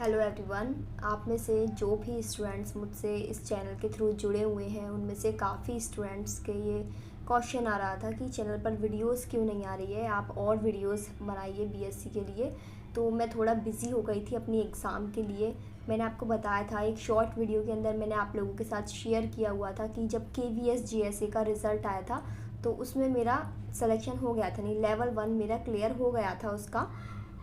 Hello everyone. आप में से जो भी स्टूडेंट्स मुझसे इस चैनल के थ्रू जुड़े हुए हैं उनमें से काफ़ी स्टूडेंट्स के ये क्वेश्चन आ रहा था कि चैनल पर वीडियोस क्यों नहीं आ रही है, आप और वीडियोस बनाइए बीएससी के लिए। तो मैं थोड़ा बिज़ी हो गई थी अपनी एग्ज़ाम के लिए। मैंने आपको बताया था एक शॉर्ट वीडियो के अंदर, मैंने आप लोगों के साथ शेयर किया हुआ था कि जब KVS GSA का रिज़ल्ट आया था तो उसमें मेरा सिलेक्शन हो गया था, नहीं लेवल 1 मेरा क्लियर हो गया था उसका।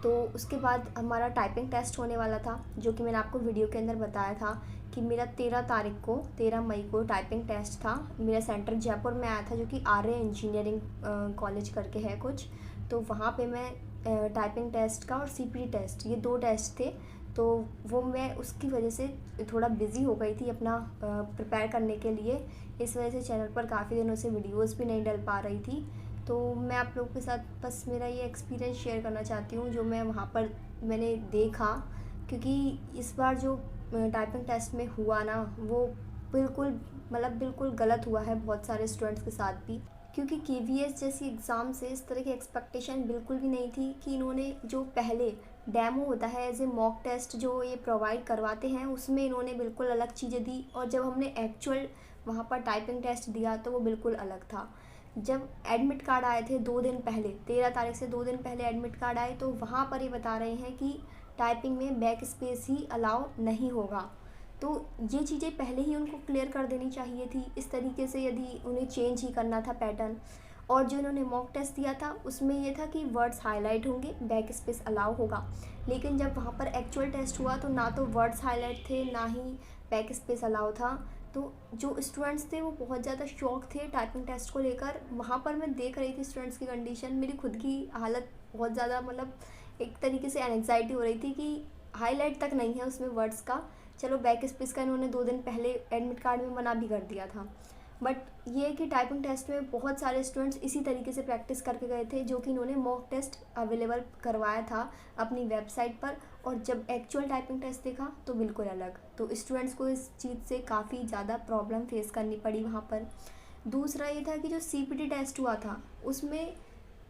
तो उसके बाद हमारा टाइपिंग टेस्ट होने वाला था, जो कि मैंने आपको वीडियो के अंदर बताया था कि मेरा 13 मई को टाइपिंग टेस्ट था। मेरा सेंटर जयपुर में आया था, जो कि आर्य इंजीनियरिंग कॉलेज करके है कुछ। तो वहाँ पे मैं टाइपिंग टेस्ट का और CPT टेस्ट, ये 2 टेस्ट थे। तो वो मैं उसकी वजह से थोड़ा बिज़ी हो गई थी अपना प्रिपेयर करने के लिए। इस वजह से चैनल पर काफ़ी दिनों से वीडियोस भी नहीं डल पा रही थी। तो मैं आप लोगों के साथ बस मेरा ये एक्सपीरियंस शेयर करना चाहती हूँ जो मैं वहाँ पर मैंने देखा, क्योंकि इस बार जो टाइपिंग टेस्ट में हुआ ना वो बिल्कुल गलत हुआ है बहुत सारे स्टूडेंट्स के साथ भी। क्योंकि KVS जैसी एग्ज़ाम से इस तरह की एक्सपेक्टेशन बिल्कुल भी नहीं थी कि इन्होंने जो पहले डेमो होता है एज ए मॉक टेस्ट जो ये प्रोवाइड करवाते हैं उसमें इन्होंने बिल्कुल अलग चीज़ें दी, और जब हमने एक्चुअल वहाँ पर टाइपिंग टेस्ट दिया तो वो बिल्कुल अलग था। जब एडमिट कार्ड आए थे 2 दिन पहले, 13 तारीख से 2 दिन पहले एडमिट कार्ड आए, तो वहाँ पर ये बता रहे हैं कि टाइपिंग में बैक स्पेस ही अलाउ नहीं होगा। तो ये चीज़ें पहले ही उनको क्लियर कर देनी चाहिए थी। इस तरीके से यदि उन्हें चेंज ही करना था पैटर्न। और जो इन्होंने मॉक टेस्ट दिया था उसमें ये था कि वर्ड्स हाईलाइट होंगे, बैक स्पेस अलाउ होगा। लेकिन जब वहाँ पर एक्चुअल टेस्ट हुआ तो ना तो वर्ड्स हाईलाइट थे, ना ही बैक स्पेस अलाउ था। तो जो स्टूडेंट्स थे वो बहुत ज़्यादा शॉक थे टाइपिंग टेस्ट को लेकर। वहाँ पर मैं देख रही थी स्टूडेंट्स की कंडीशन, मेरी खुद की हालत बहुत ज़्यादा एक तरीके से एनग्जाइटी हो रही थी कि हाईलाइट तक नहीं है उसमें वर्ड्स का। चलो बैक स्पेस का इन्होंने 2 दिन पहले एडमिट कार्ड में मना भी कर दिया था। बट ये है कि टाइपिंग टेस्ट में बहुत सारे स्टूडेंट्स इसी तरीके से प्रैक्टिस करके गए थे, जो कि इन्होंने मॉक टेस्ट अवेलेबल करवाया था अपनी वेबसाइट पर, और जब एक्चुअल टाइपिंग टेस्ट देखा तो बिल्कुल अलग। तो स्टूडेंट्स को इस चीज़ से काफ़ी ज़्यादा प्रॉब्लम फेस करनी पड़ी वहाँ पर। दूसरा ये था कि जो CPT टेस्ट हुआ था उसमें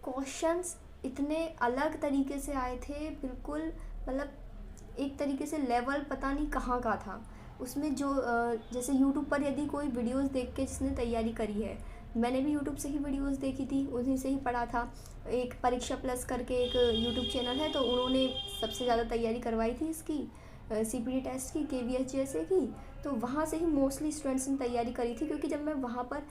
क्वेश्चंस इतने अलग तरीके से आए थे, बिल्कुल एक तरीके से लेवल पता नहीं कहाँ का था। उसमें जो जैसे यूट्यूब पर यदि कोई वीडियोस देख के जिसने तैयारी करी है, मैंने भी यूट्यूब से ही वीडियोस देखी थी, उन्हीं से ही पढ़ा था। एक परीक्षा प्लस करके एक यूट्यूब चैनल है, तो उन्होंने सबसे ज़्यादा तैयारी करवाई थी इसकी CPT टेस्ट की, KVS GSA की। तो वहाँ से ही मोस्टली स्टूडेंट्स ने तैयारी करी थी, क्योंकि जब मैं वहाँ पर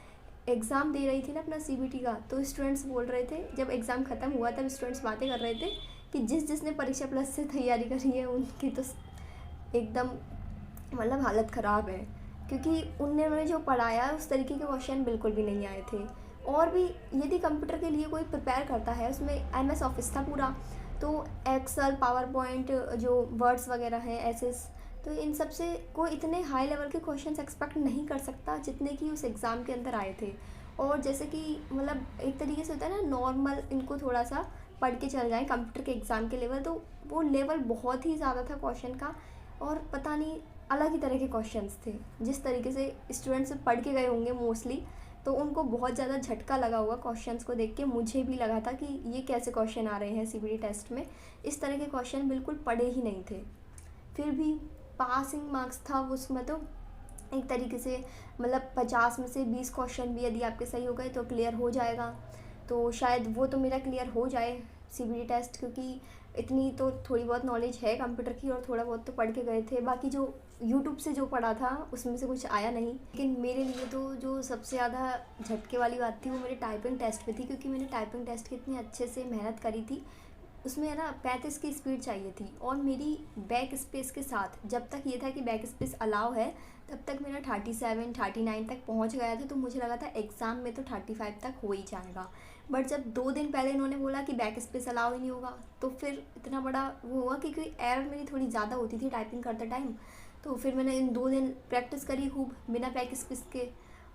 एग्ज़ाम दे रही थी ना अपना CPT का, तो स्टूडेंट्स बोल रहे थे, जब एग्ज़ाम ख़त्म हुआ तब स्टूडेंट्स बातें कर रहे थे कि जिसने परीक्षा प्लस से तैयारी करी है उनकी तो एकदम हालत ख़राब है, क्योंकि उन्होंने जो पढ़ाया है उस तरीके के क्वेश्चन बिल्कुल भी नहीं आए थे। और भी यदि कंप्यूटर के लिए कोई प्रिपेयर करता है, उसमें MS ऑफिस था पूरा, तो एक्सेल, पावर पॉइंट, जो वर्ड्स वगैरह हैं, एसेस, तो इन सब से कोई इतने हाई लेवल के क्वेश्चंस एक्सपेक्ट नहीं कर सकता जितने कि उस एग्ज़ाम के अंदर आए थे। और जैसे कि एक तरीके से होता है ना नॉर्मल, इनको थोड़ा सा पढ़ के चल जाएँ कंप्यूटर के एग्ज़ाम के लेवल, तो वो लेवल बहुत ही ज़्यादा था क्वेश्चन का। और पता नहीं अलग ही तरह के क्वेश्चंस थे। जिस तरीके से स्टूडेंट्स पढ़ के गए होंगे मोस्टली, तो उनको बहुत ज़्यादा झटका लगा होगा क्वेश्चंस को देख के। मुझे भी लगा था कि ये कैसे क्वेश्चन आ रहे हैं CPT टेस्ट में, इस तरह के क्वेश्चन बिल्कुल पढ़े ही नहीं थे। फिर भी पासिंग मार्क्स था उसमें, तो एक तरीके से 50 में से 20 क्वेश्चन भी यदि आपके सही हो गए तो क्लियर हो जाएगा। तो शायद वो तो मेरा क्लियर हो जाए CPT टेस्ट, क्योंकि इतनी तो थोड़ी बहुत नॉलेज है कंप्यूटर की, और थोड़ा बहुत तो पढ़ के गए थे। बाकी जो यूट्यूब से जो पढ़ा था उसमें से कुछ आया नहीं। लेकिन मेरे लिए तो जो सबसे ज़्यादा झटके वाली बात थी वो मेरे टाइपिंग टेस्ट पे थी, क्योंकि मैंने टाइपिंग टेस्ट की इतनी अच्छे से मेहनत करी थी। उसमें है ना 35 की स्पीड चाहिए थी, और मेरी बैक स्पेस के साथ जब तक ये था कि बैक स्पेस अलाउ है तब तक मेरा 37 39 तक पहुंच गया था। तो मुझे लगा था एग्ज़ाम में तो 35 तक हो ही जाएगा। बट जब 2 दिन पहले इन्होंने बोला कि बैक स्पेस अलाउ ही नहीं होगा, तो फिर इतना बड़ा वो हुआ, क्योंकि एरर मेरी थोड़ी ज़्यादा होती थी टाइपिंग करते टाइम। तो फिर मैंने इन 2 दिन प्रैक्टिस करी खूब बिना बैक स्पेस के।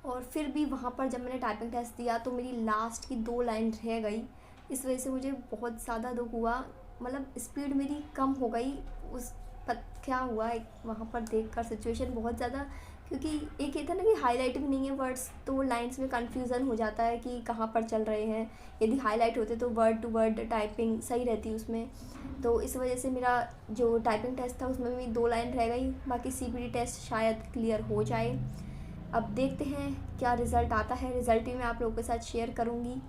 और फिर भी वहाँ पर जब मैंने टाइपिंग टेस्ट दिया तो मेरी लास्ट की 2 लाइन रह गई। इस वजह से मुझे बहुत ज़्यादा दुख हुआ, स्पीड मेरी कम हो गई। उस क्या हुआ एक वहाँ पर देखकर सिचुएशन बहुत ज़्यादा, क्योंकि एक ये था ना कि हाईलाइट भी नहीं है वर्ड्स, तो वो लाइंस में कन्फ्यूज़न हो जाता है कि कहाँ पर चल रहे हैं। यदि हाईलाइट होते तो वर्ड टू वर्ड टाइपिंग सही रहती उसमें। तो इस वजह से मेरा जो टाइपिंग टेस्ट था उसमें भी 2 लाइन रह गई, बाकी सीपीटी टेस्ट शायद क्लियर हो जाए। अब देखते हैं क्या रिज़ल्ट आता है, रिज़ल्ट भी मैं आप लोगों के साथ शेयर करूँगी।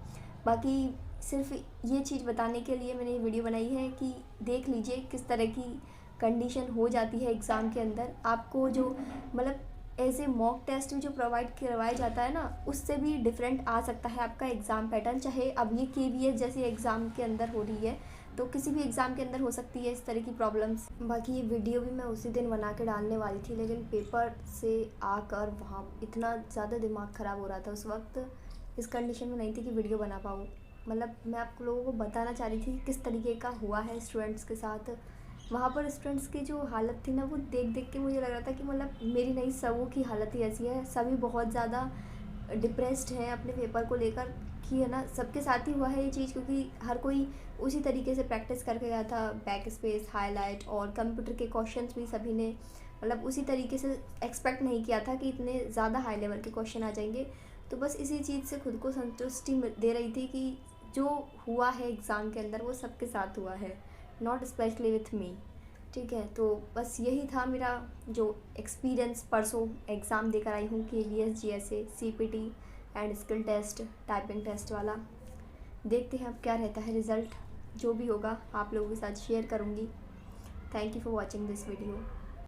बाकी सिर्फ ये चीज़ बताने के लिए मैंने ये वीडियो बनाई है कि देख लीजिए किस तरह की कंडीशन हो जाती है एग्ज़ाम के अंदर। आपको जो मतलब एज ए मॉक टेस्ट भी जो प्रोवाइड करवाया जाता है ना, उससे भी डिफरेंट आ सकता है आपका एग्ज़ाम पैटर्न। चाहे अब ये केवीएस जैसे एग्ज़ाम के अंदर हो रही है, तो किसी भी एग्ज़ाम के अंदर हो सकती है इस तरह की प्रॉब्लम्स। बाकी ये वीडियो भी मैं उसी दिन बना के डालने वाली थी, लेकिन पेपर से आकर वहाँ इतना ज़्यादा दिमाग ख़राब हो रहा था उस वक्त, इस कंडीशन में नहीं थी कि वीडियो बना पाऊँ। मतलब मैं आप लोगों को बताना चाह रही थी कि किस तरीके का हुआ है स्टूडेंट्स के साथ। वहाँ पर स्टूडेंट्स की जो हालत थी ना, वो देख देख के मुझे लग रहा था कि मतलब मेरी नहीं, सबों की हालत ही ऐसी है। सभी बहुत ज़्यादा डिप्रेस्ड हैं अपने पेपर को लेकर कि है ना, सबके साथ ही हुआ है ये चीज़, क्योंकि हर कोई उसी तरीके से प्रैक्टिस करके गया था। बैक स्पेस, हाईलाइट और कंप्यूटर के क्वेश्चंस भी सभी ने मतलब उसी तरीके से एक्सपेक्ट नहीं किया था कि इतने ज़्यादा हाई लेवल के क्वेश्चन आ जाएंगे। तो बस इसी चीज़ से खुद को संतुष्टि दे रही थी कि जो हुआ है एग्ज़ाम के अंदर वो सबके साथ हुआ है, नॉट स्पेशली विथ मी। ठीक है, तो बस यही था मेरा जो एक्सपीरियंस परसों एग्ज़ाम देकर आई हूँ KVS GSA CPT and skill test typing test वाला। देखते हैं अब क्या रहता है रिज़ल्ट, जो भी होगा आप लोगों के साथ शेयर करूँगी। Thank you for watching this video.